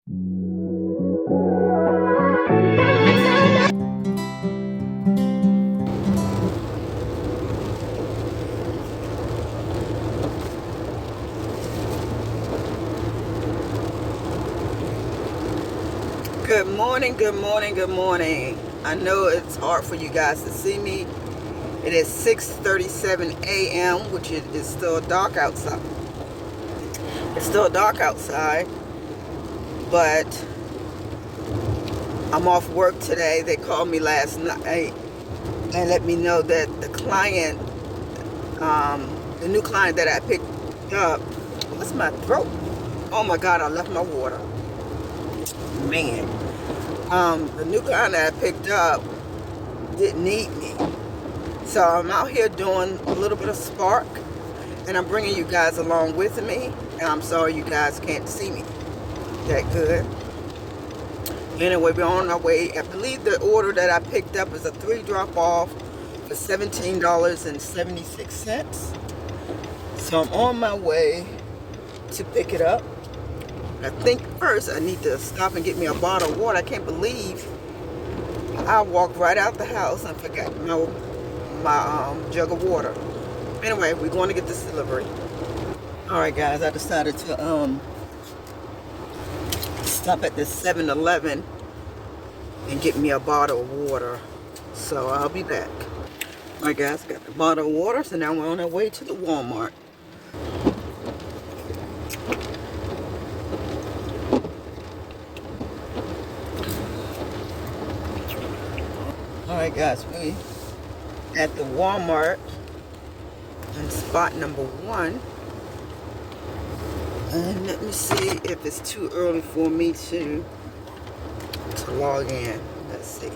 Good morning, good morning, good morning. I know it's hard for you guys to see me. It is 6:37 a.m., which is still dark outside. It's still dark outside, but I'm off work today. They called me last night and let me know that the client, the new client that I picked up, what's my throat? Oh my God, I left my water. Man. The new client that I picked up didn't need me. So I'm out here doing a little bit of spark, and I'm bringing you guys along with me. And I'm sorry you guys can't see me that good. Anyway, we're on our way. I believe the order that I picked up is a 3 drop off for $17.76. So I'm on my way to pick it up. I think first I need to stop and get me a bottle of water. I can't believe I walked right out the house and forgot my jug of water. Anyway, we're going to get this delivery. Alright guys, I decided to stop at this 7-Eleven and get me a bottle of water. So I'll be back. Alright guys, got the bottle of water, so now we're on our way to the Walmart. Alright guys, we at the Walmart in spot number 1. And let me see if it's too early for me to log in. Let's see.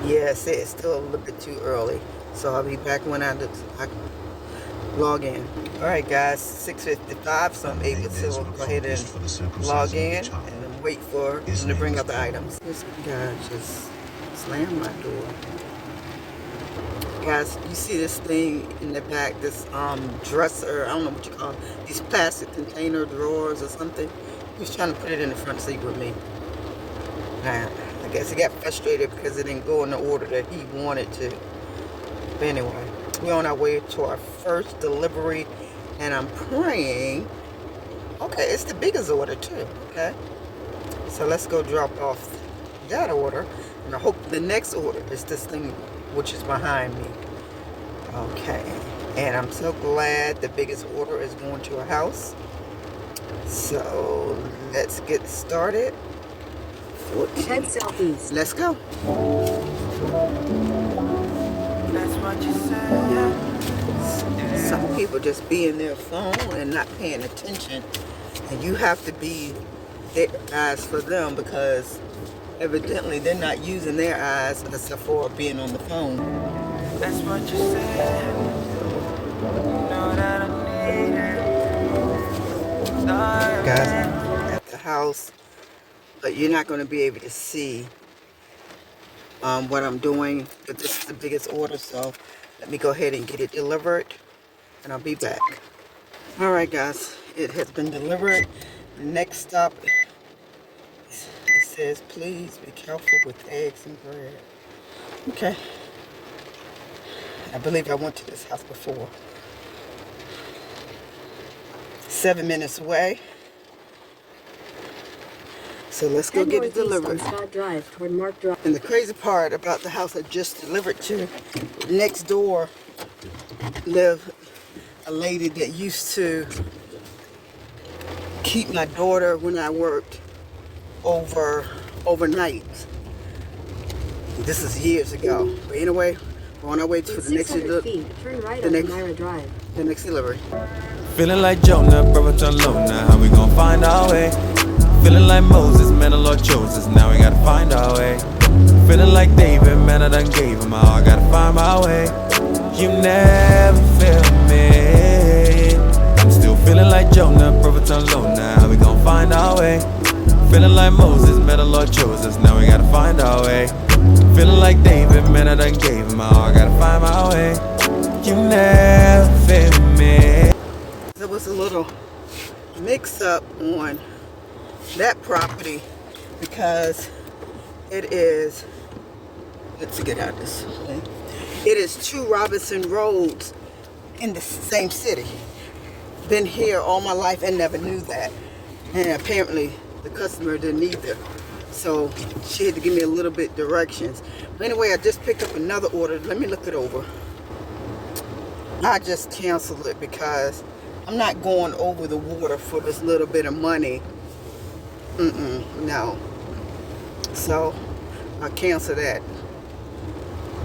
Yeah, it's still a little bit too early. So I'll be back when I log in. Alright guys, 6:55, so I'm able to go ahead and log in and wait for him to bring up the items. This guy just slammed my door. Guys, you see this thing in the back, this dresser, I don't know what you call it, these plastic container drawers or something. He was trying to put it in the front seat with me. Now, I guess he got frustrated because it didn't go in the order that he wanted to. But anyway, we're on our way to our first delivery, and I'm praying, okay, it's the biggest order too, okay? So let's go drop off that order, and I hope the next order is this thing which is behind me. Okay, and I'm so glad the biggest order is going to a house. So let's get started. 14. Head southeast. Let's go. That's what you said. Some people just be in their phone and not paying attention, and you have to be their eyes for them, because evidently they're not using their eyes except for being on the phone. That's what you said. Know that I need it. Guys, I'm at the house, but you're not going to be able to see what I'm doing, but this is the biggest order, so let me go ahead and get it delivered, and I'll be back. Alright guys, it has been delivered. The next stop, it says please be careful with eggs and bread. Okay, I believe I went to this house before. 7 minutes away. So let's go get it delivered. Drive toward Mark Drive. And the crazy part about the house I just delivered to, next door lived a lady that used to keep my daughter when I worked overnight. This is years ago. But anyway, we're on our way to the next delivery. Turn right on Myra Drive. The next delivery. Feeling like Jonah, brothers alone. Now how we gon' find our way? Feeling like Moses, man, the Lord chose us. Now we gotta find our way. Feeling like David, man, I done gave him all. I gotta find my way. You never failed me. I'm still feeling like Jonah, brothers alone. Now how we gon' find our way? Feeling like Moses, man, the Lord chose us. Now we gotta find our way. Feeling like David, man, I done gave him all. I gotta find my way. you never me. There was a little mix-up on that property because it is, let's get out this way. It is 2 Robinson Roads in the same city. Been here all my life and never knew that. And apparently the customer didn't either. So she had to give me a little bit directions. But anyway, I just picked up another order. Let me look it over. I just canceled it because I'm not going over the water for this little bit of money. No. So I'll cancel that.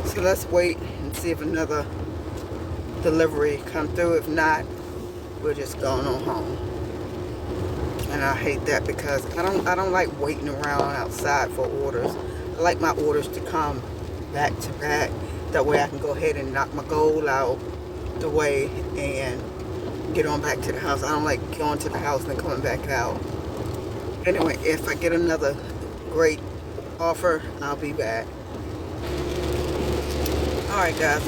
So let's wait and see if another delivery come through. If not, we're just going on home. And I hate that because I don't like waiting around outside for orders. I like my orders to come back to back. That way I can go ahead and knock my goal out the way and get on back to the house. I don't like going to the house and then coming back out. Anyway, if I get another great offer, I'll be back. Alright guys,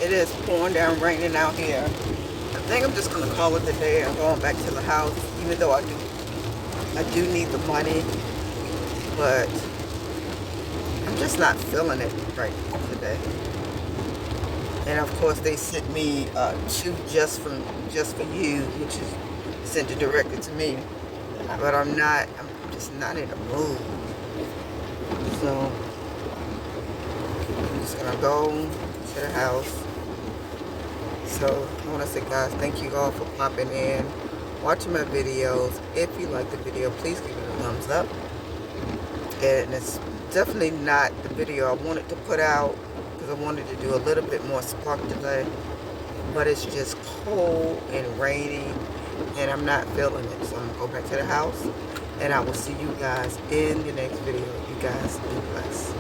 it is pouring down, raining out here. I think I'm just going to call it the day and going back to the house, even though I do need the money, but I'm just not feeling it right today. And of course they sent me 2 just for you, which is sent it directly to me. But I'm just not in the mood. So I'm just gonna go to the house. So I want to say, guys, thank you all for popping in, watching my videos. If you like the video, please give it a thumbs up. And it's definitely not the video I wanted to put out because I wanted to do a little bit more spark today. But it's just cold and rainy and I'm not feeling it. So I'm going to go back to the house and I will see you guys in the next video. You guys be blessed.